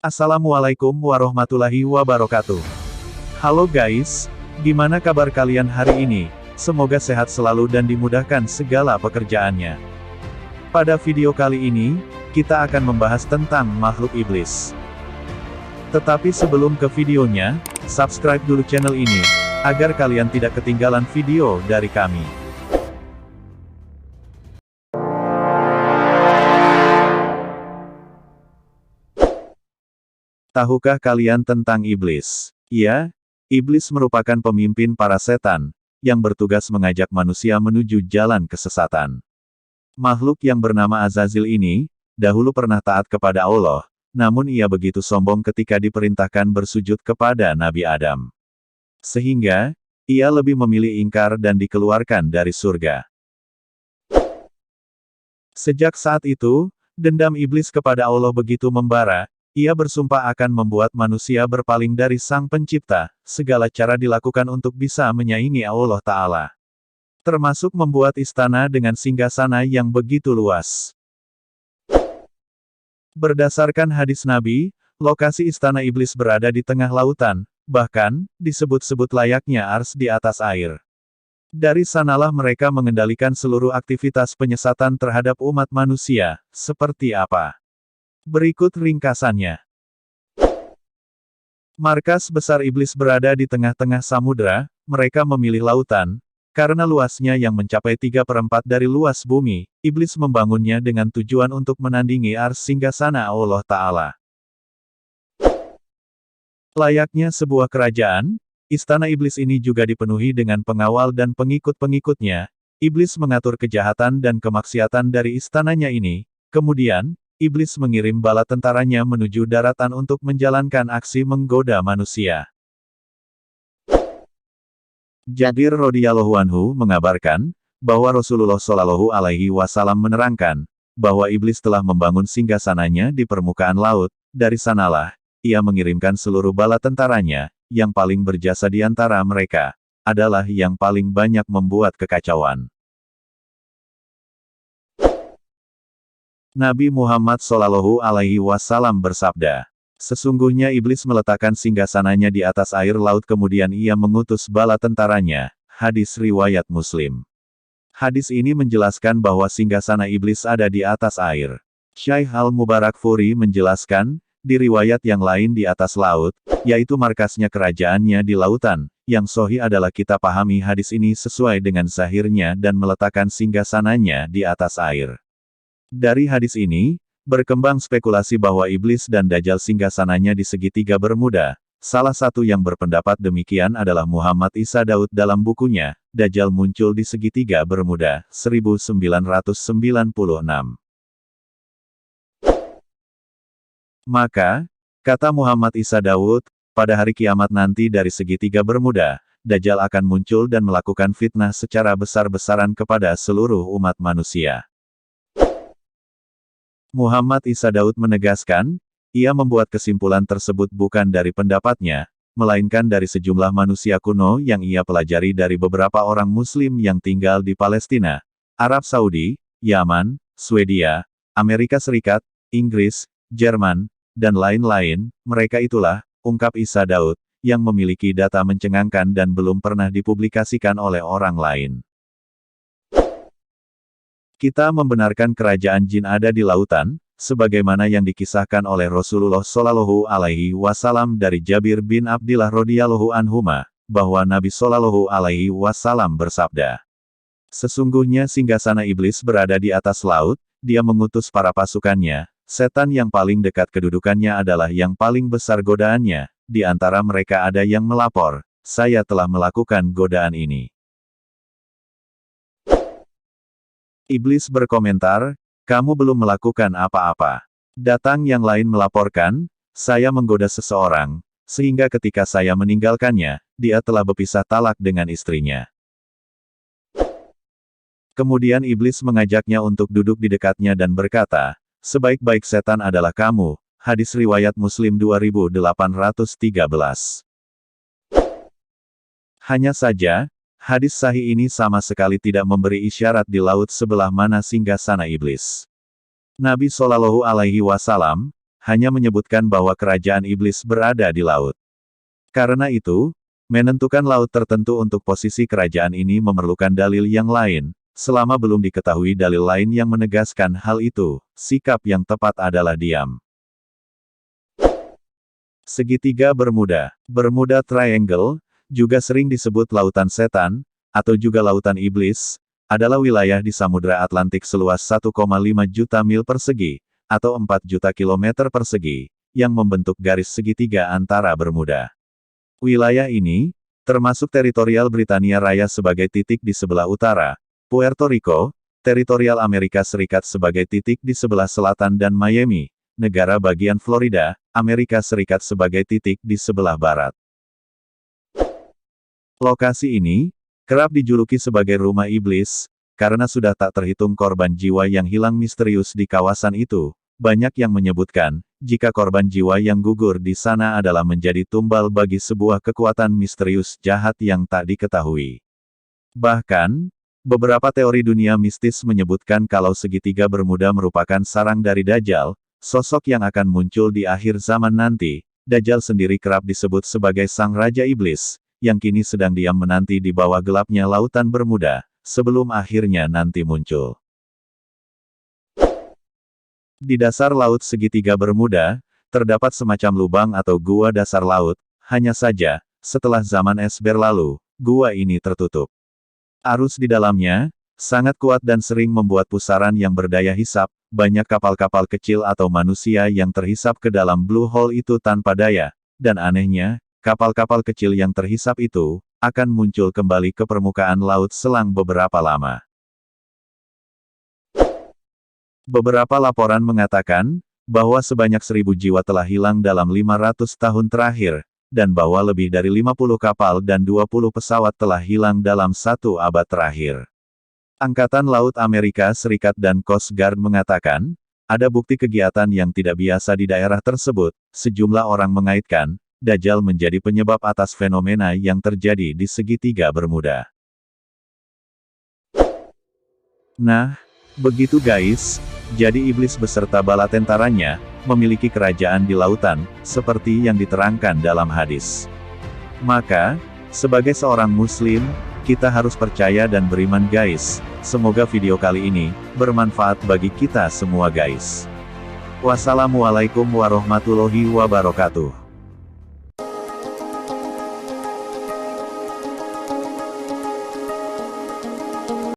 Assalamualaikum warahmatullahi wabarakatuh. Halo guys, gimana kabar kalian hari ini? Semoga sehat selalu dan dimudahkan segala pekerjaannya. Pada video kali ini, kita akan membahas tentang makhluk iblis. Tetapi sebelum ke videonya, subscribe dulu channel ini, agar kalian tidak ketinggalan video dari kami. Tahukah kalian tentang iblis? Ya, iblis merupakan pemimpin para setan, yang bertugas mengajak manusia menuju jalan kesesatan. Makhluk yang bernama Azazil ini, dahulu pernah taat kepada Allah, namun ia begitu sombong ketika diperintahkan bersujud kepada Nabi Adam. Sehingga, ia lebih memilih ingkar dan dikeluarkan dari surga. Sejak saat itu, dendam iblis kepada Allah begitu membara. Ia bersumpah akan membuat manusia berpaling dari Sang Pencipta, segala cara dilakukan untuk bisa menyaingi Allah Ta'ala. Termasuk membuat istana dengan singgasana yang begitu luas. Berdasarkan hadis Nabi, lokasi istana iblis berada di tengah lautan, bahkan, disebut-sebut layaknya ars di atas air. Dari sanalah mereka mengendalikan seluruh aktivitas penyesatan terhadap umat manusia, seperti apa? Berikut ringkasannya. Markas besar iblis berada di tengah-tengah samudra, mereka memilih lautan, karena luasnya yang mencapai 3/4 dari luas bumi, iblis membangunnya dengan tujuan untuk menandingi ars singgasana Allah Ta'ala. Layaknya sebuah kerajaan, istana iblis ini juga dipenuhi dengan pengawal dan pengikut-pengikutnya. Iblis mengatur kejahatan dan kemaksiatan dari istananya ini, kemudian, iblis mengirim bala tentaranya menuju daratan untuk menjalankan aksi menggoda manusia. Jabir radhiyallahu anhu mengabarkan, bahwa Rasulullah shallallahu alaihi wasallam menerangkan, bahwa iblis telah membangun singgasananya di permukaan laut, dari sanalah, ia mengirimkan seluruh bala tentaranya, yang paling berjasa di antara mereka, adalah yang paling banyak membuat kekacauan. Nabi Muhammad Shallallahu Alaihi Wasallam bersabda, sesungguhnya iblis meletakkan singgasananya di atas air laut kemudian ia mengutus bala tentaranya. Hadis riwayat Muslim. Hadis ini menjelaskan bahwa singgasana iblis ada di atas air. Syaikh Al-Mubarakfuri menjelaskan, di riwayat yang lain di atas laut, yaitu markasnya kerajaannya di lautan. Yang sahih adalah kita pahami hadis ini sesuai dengan zahirnya dan meletakkan singgasananya di atas air. Dari hadis ini, berkembang spekulasi bahwa iblis dan Dajjal singgasananya di segitiga Bermuda. Salah satu yang berpendapat demikian adalah Muhammad Isa Daud dalam bukunya, Dajjal muncul di segitiga Bermuda, 1996. Maka, kata Muhammad Isa Daud, pada hari kiamat nanti dari segitiga Bermuda, Dajjal akan muncul dan melakukan fitnah secara besar-besaran kepada seluruh umat manusia. Muhammad Isa Daud menegaskan, ia membuat kesimpulan tersebut bukan dari pendapatnya, melainkan dari sejumlah manusia kuno yang ia pelajari dari beberapa orang Muslim yang tinggal di Palestina, Arab Saudi, Yaman, Swedia, Amerika Serikat, Inggris, Jerman, dan lain-lain. Mereka itulah, ungkap Isa Daud, yang memiliki data mencengangkan dan belum pernah dipublikasikan oleh orang lain. Kita membenarkan kerajaan jin ada di lautan, sebagaimana yang dikisahkan oleh Rasulullah Shallallahu Alaihi Wasallam dari Jabir bin Abdillah radhiyallahu anhuma, bahwa Nabi Shallallahu Alaihi Wasallam bersabda, sesungguhnya singgasana iblis berada di atas laut, dia mengutus para pasukannya, setan yang paling dekat kedudukannya adalah yang paling besar godaannya, di antara mereka ada yang melapor, saya telah melakukan godaan ini. Iblis berkomentar, kamu belum melakukan apa-apa. Datang yang lain melaporkan, saya menggoda seseorang, sehingga ketika saya meninggalkannya, dia telah berpisah talak dengan istrinya. Kemudian iblis mengajaknya untuk duduk di dekatnya dan berkata, sebaik-baik setan adalah kamu. Hadis riwayat Muslim 2813. Hanya saja, hadis sahih ini sama sekali tidak memberi isyarat di laut sebelah mana singgasana iblis. Nabi Shallallahu Alaihi Wasallam hanya menyebutkan bahwa kerajaan iblis berada di laut. Karena itu, menentukan laut tertentu untuk posisi kerajaan ini memerlukan dalil yang lain. Selama belum diketahui dalil lain yang menegaskan hal itu, sikap yang tepat adalah diam. Segitiga Bermuda. Bermuda Triangle, juga sering disebut Lautan Setan, atau juga Lautan Iblis, adalah wilayah di Samudra Atlantik seluas 1,5 juta mil persegi, atau 4 juta kilometer persegi, yang membentuk garis segitiga antara Bermuda. Wilayah ini, termasuk teritorial Britania Raya sebagai titik di sebelah utara, Puerto Rico, teritorial Amerika Serikat sebagai titik di sebelah selatan dan Miami, negara bagian Florida, Amerika Serikat sebagai titik di sebelah barat. Lokasi ini, kerap dijuluki sebagai rumah iblis, karena sudah tak terhitung korban jiwa yang hilang misterius di kawasan itu. Banyak yang menyebutkan, jika korban jiwa yang gugur di sana adalah menjadi tumbal bagi sebuah kekuatan misterius jahat yang tak diketahui. Bahkan, beberapa teori dunia mistis menyebutkan kalau segitiga Bermuda merupakan sarang dari Dajjal, sosok yang akan muncul di akhir zaman nanti. Dajjal sendiri kerap disebut sebagai sang Raja Iblis, yang kini sedang diam menanti di bawah gelapnya Lautan Bermuda, sebelum akhirnya nanti muncul. Di dasar laut segitiga Bermuda, terdapat semacam lubang atau gua dasar laut, hanya saja, setelah zaman es berlalu, gua ini tertutup. Arus di dalamnya, sangat kuat dan sering membuat pusaran yang berdaya hisap, banyak kapal-kapal kecil atau manusia yang terhisap ke dalam blue hole itu tanpa daya, dan anehnya, kapal-kapal kecil yang terhisap itu, akan muncul kembali ke permukaan laut selang beberapa lama. Beberapa laporan mengatakan, bahwa sebanyak 1.000 jiwa telah hilang dalam 500 tahun terakhir, dan bahwa lebih dari 50 kapal dan 20 pesawat telah hilang dalam 1 abad terakhir. Angkatan Laut Amerika Serikat dan Coast Guard mengatakan, ada bukti kegiatan yang tidak biasa di daerah tersebut. Sejumlah orang mengaitkan, Dajjal menjadi penyebab atas fenomena yang terjadi di segitiga Bermuda. Nah, begitu guys, jadi iblis beserta bala tentaranya, memiliki kerajaan di lautan, seperti yang diterangkan dalam hadis. Maka, sebagai seorang muslim, kita harus percaya dan beriman guys. Semoga video kali ini, bermanfaat bagi kita semua guys. Wassalamualaikum warahmatullahi wabarakatuh.